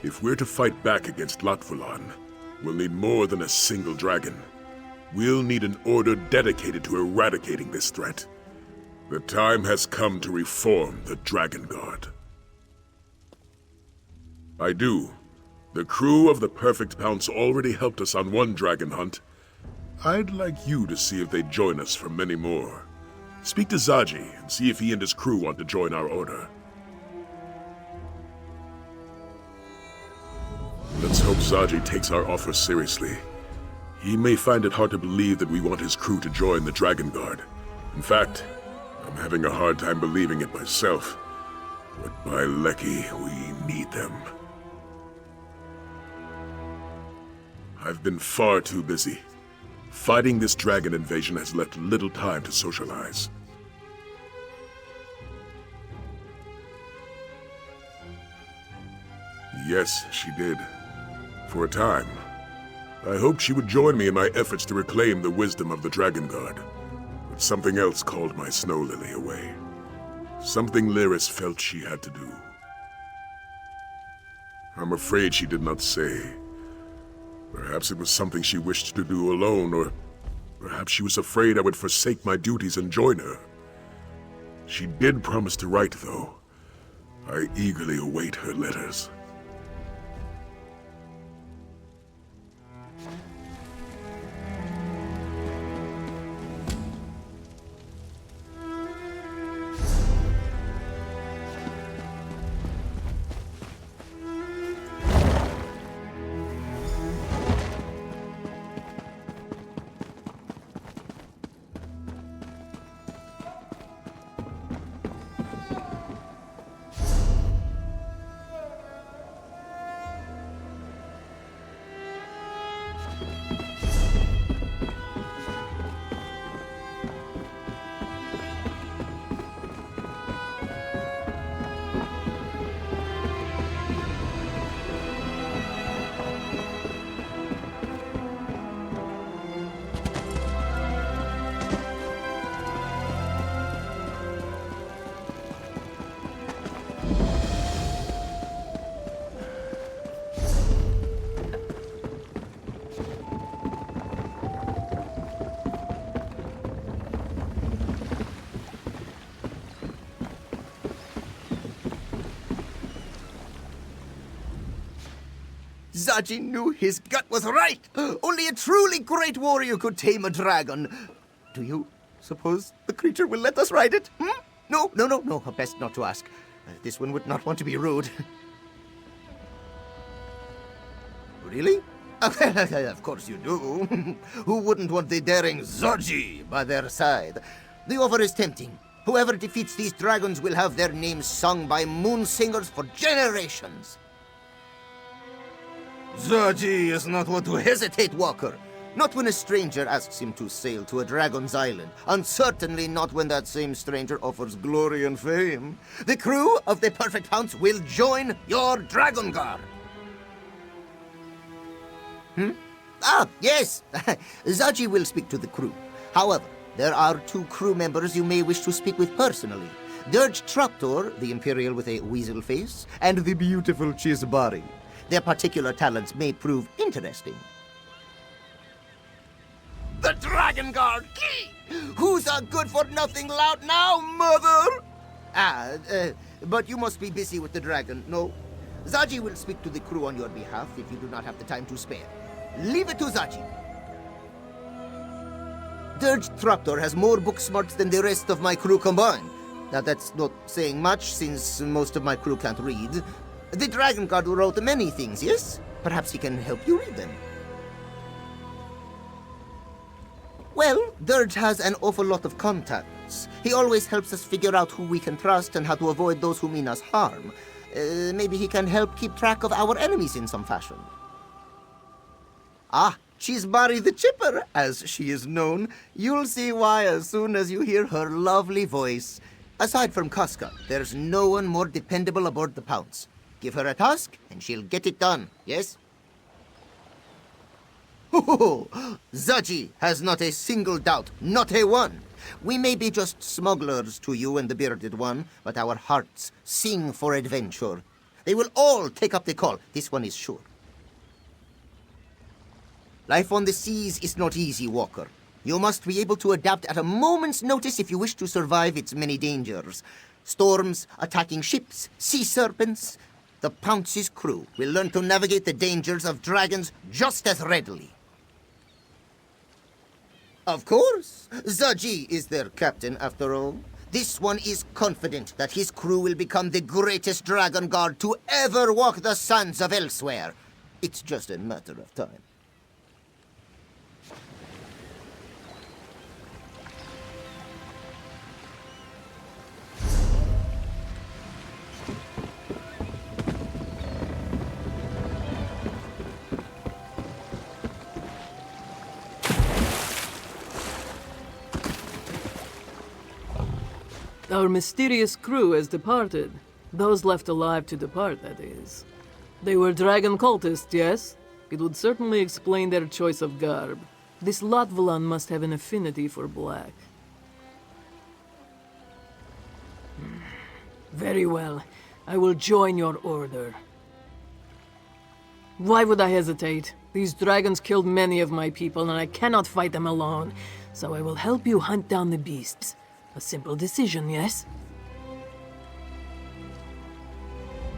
If we're to fight back against Latvalan, we'll need more than a single dragon. We'll need an order dedicated to eradicating this threat. The time has come to reform the Dragon Guard. I do. The crew of the Perfect Pounce already helped us on one dragon hunt. I'd like you to see if they'd join us for many more. Speak to Zaji and see if he and his crew want to join our order. Let's hope Zaji takes our offer seriously. He may find it hard to believe that we want his crew to join the Dragon Guard. In fact, I'm having a hard time believing it myself. But by Lecky, we need them. I've been far too busy. Fighting this dragon invasion has left little time to socialize. Yes, she did. For a time. I hoped she would join me in my efforts to reclaim the wisdom of the Dragon Guard. But something else called my Snow Lily away. Something Lyris felt she had to do. I'm afraid she did not say. Perhaps it was something she wished to do alone, or perhaps she was afraid I would forsake my duties and join her. She did promise to write, though. I eagerly await her letters. Zaji knew his gut was right. Only a truly great warrior could tame a dragon. Do you suppose the creature will let us ride it? No. Best not to ask. This one would not want to be rude. Really? Of course you do. Who wouldn't want the daring Zaji by their side? The offer is tempting. Whoever defeats these dragons will have their names sung by moon singers for generations. Zaji is not one to hesitate, Walker. Not when a stranger asks him to sail to a dragon's island, and certainly not when that same stranger offers glory and fame. The crew of the Perfect Pounce will join your Dragon Guard. Yes. Zaji will speak to the crew. However, there are 2 crew members you may wish to speak with personally. Dirge Traptor, the Imperial with a weasel face, and the beautiful Chisbari. Their particular talents may prove interesting. The Dragon Guard! Who's a good-for-nothing lout now, mother? But you must be busy with the dragon, no? Zaji will speak to the crew on your behalf if you do not have the time to spare. Leave it to Zaji. Dirge Traptor has more book smarts than the rest of my crew combined. Now that's not saying much, since most of my crew can't read. The Dragon Guard wrote many things, yes? Perhaps he can help you read them. Well, Dirge has an awful lot of contacts. He always helps us figure out who we can trust and how to avoid those who mean us harm. Maybe he can help keep track of our enemies in some fashion. Chisbari the Chipper, as she is known. You'll see why as soon as you hear her lovely voice. Aside from Casca, there's no one more dependable aboard the Pounce. Give her a task, and she'll get it done, yes? Zaji has not a single doubt, not a one. We may be just smugglers to you and the Bearded One, but our hearts sing for adventure. They will all take up the call. This one is sure. Life on the seas is not easy, Walker. You must be able to adapt at a moment's notice if you wish to survive its many dangers. Storms, attacking ships, sea serpents. The Pounce's crew will learn to navigate the dangers of dragons just as readily. Of course. Zaji is their captain, after all. This one is confident that his crew will become the greatest dragon guard to ever walk the sands of Elsewhere. It's just a matter of time. Our mysterious crew has departed. Those left alive to depart, that is. They were dragon cultists, yes? It would certainly explain their choice of garb. This Latvalan must have an affinity for black. Very well. I will join your order. Why would I hesitate? These dragons killed many of my people, and I cannot fight them alone. So I will help you hunt down the beasts. A simple decision, yes?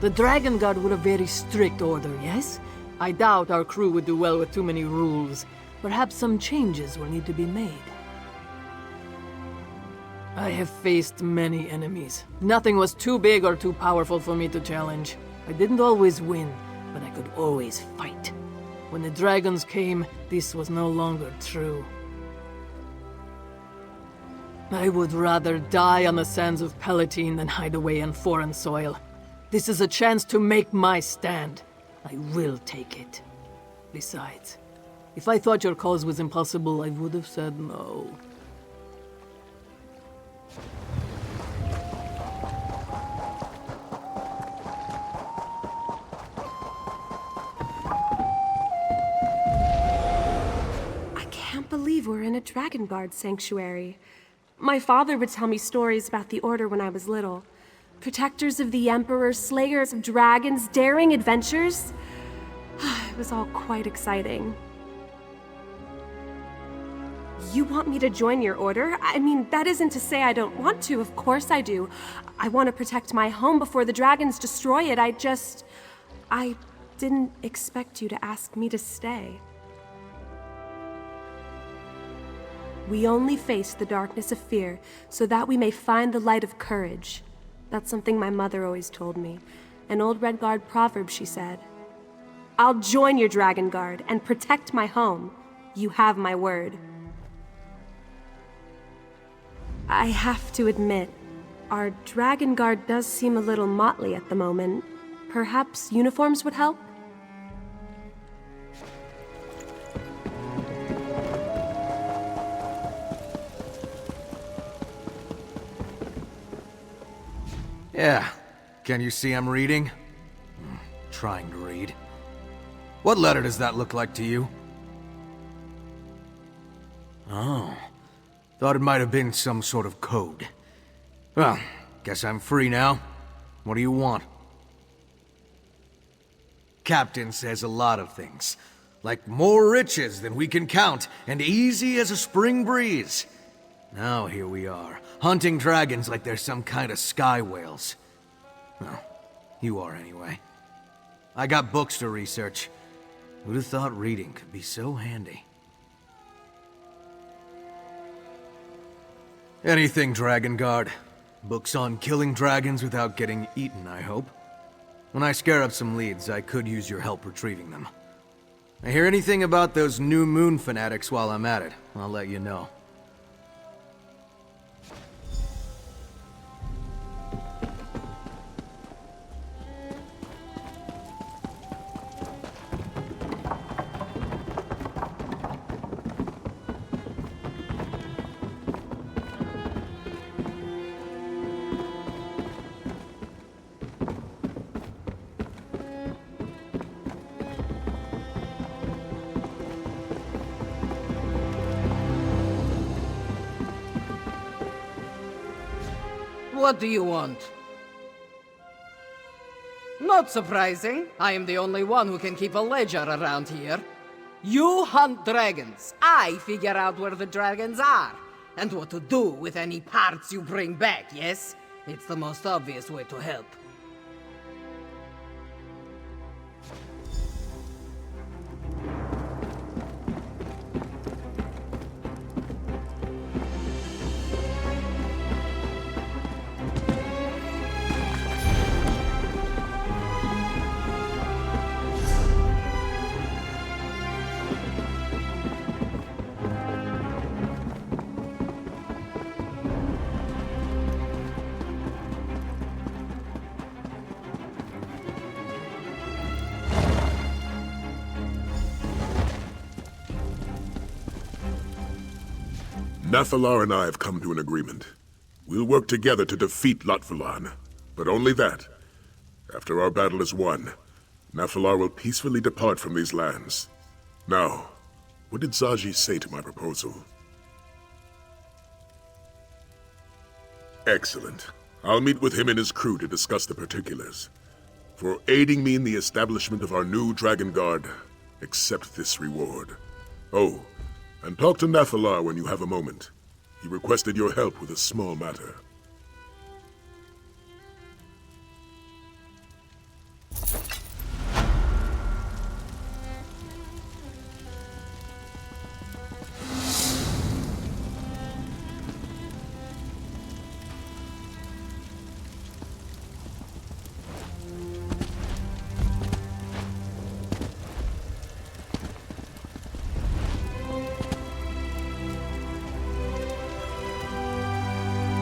The Dragon Guard were a very strict order, yes? I doubt our crew would do well with too many rules. Perhaps some changes will need to be made. I have faced many enemies. Nothing was too big or too powerful for me to challenge. I didn't always win, but I could always fight. When the dragons came, this was no longer true. I would rather die on the sands of Palatine than hide away in foreign soil. This is a chance to make my stand. I will take it. Besides, if I thought your cause was impossible, I would have said no. I can't believe we're in a Dragon Guard sanctuary. My father would tell me stories about the Order when I was little. Protectors of the Emperor, slayers of dragons, daring adventures. It was all quite exciting. You want me to join your order? I mean, that isn't to say I don't want to. Of course I do. I want to protect my home before the dragons destroy it. I didn't expect you to ask me to stay. We only face the darkness of fear so that we may find the light of courage. That's something my mother always told me. An old Red Guard proverb, she said. I'll join your Dragon Guard and protect my home. You have my word. I have to admit, our Dragon Guard does seem a little motley at the moment. Perhaps uniforms would help? Yeah. Can you see I'm reading? Trying to read. What letter does that look like to you? Oh. Thought it might have been some sort of code. Well, guess I'm free now. What do you want? Captain says a lot of things. Like more riches than we can count, and easy as a spring breeze. Now here we are, hunting dragons like they're some kind of sky whales. Well, you are anyway. I got books to research. Who'd have thought reading could be so handy? Anything, Dragon Guard. Books on killing dragons without getting eaten, I hope. When I scare up some leads, I could use your help retrieving them. I hear anything about those New Moon fanatics while I'm at it, I'll let you know. What do you want? Not surprising. I am the only one who can keep a ledger around here. You hunt dragons. I figure out where the dragons are, and what to do with any parts you bring back, yes? It's the most obvious way to help. Nathalar and I have come to an agreement. We'll work together to defeat Lotvalan, but only that. After our battle is won, Nathalar will peacefully depart from these lands. Now, what did Zaji say to my proposal? Excellent. I'll meet with him and his crew to discuss the particulars. For aiding me in the establishment of our new Dragon Guard, accept this reward. Oh, and talk to Nathalar when you have a moment. He requested your help with a small matter.